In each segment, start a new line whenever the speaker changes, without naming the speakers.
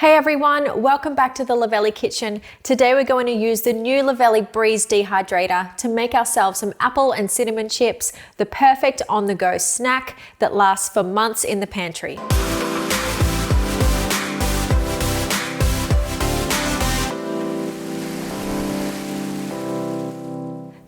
Hey everyone, welcome back to the Luvele kitchen. Today we're going to use the new Luvele Breeze Dehydrator to make ourselves some apple and cinnamon chips, the perfect on-the-go snack that lasts for months in the pantry.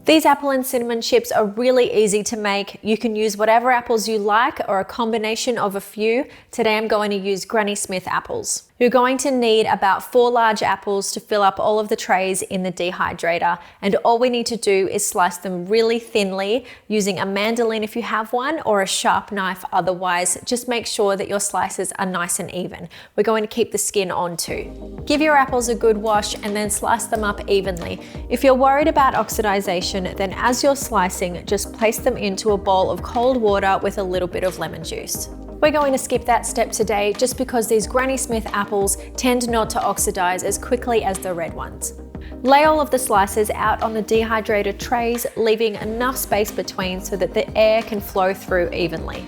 These apple and cinnamon chips are really easy to make. You can use whatever apples you like or a combination of a few. Today I'm going to use Granny Smith apples. You're going to need about 4 large apples to fill up all of the trays in the dehydrator, and all we need to do is slice them really thinly using a mandolin if you have one, or a sharp knife otherwise. Just make sure that your slices are nice and even. We're going to keep the skin on too. Give your apples a good wash and then slice them up evenly. If you're worried about oxidization, then as you're slicing, just place them into a bowl of cold water with a little bit of lemon juice. We're going to skip that step today just because these Granny Smith apples tend not to oxidize as quickly as the red ones. Lay all of the slices out on the dehydrated trays, leaving enough space between so that the air can flow through evenly.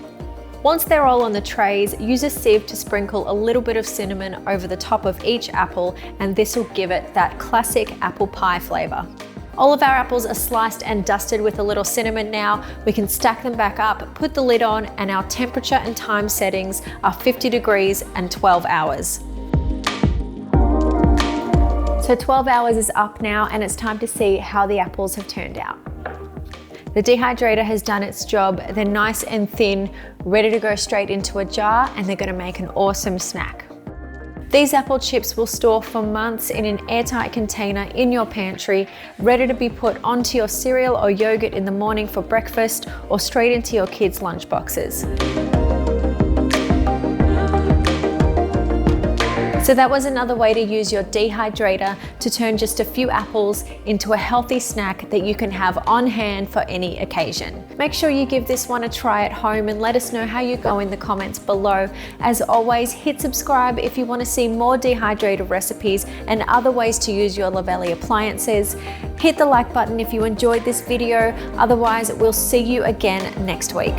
Once they're all on the trays, use a sieve to sprinkle a little bit of cinnamon over the top of each apple, and this will give it that classic apple pie flavor. All of our apples are sliced and dusted with a little cinnamon now. We can stack them back up, put the lid on, and our temperature and time settings are 50 degrees and 12 hours. So 12 hours is up now, and it's time to see how the apples have turned out. The dehydrator has done its job. They're nice and thin, ready to go straight into a jar, and they're gonna make an awesome snack. These apple chips will store for months in an airtight container in your pantry, ready to be put onto your cereal or yogurt in the morning for breakfast, or straight into your kids' lunch boxes. So that was another way to use your dehydrator to turn just a few apples into a healthy snack that you can have on hand for any occasion. Make sure you give this one a try at home and let us know how you go in the comments below. As always, hit subscribe if you want to see more dehydrated recipes and other ways to use your Luvele appliances. Hit the like button if you enjoyed this video. Otherwise, we'll see you again next week.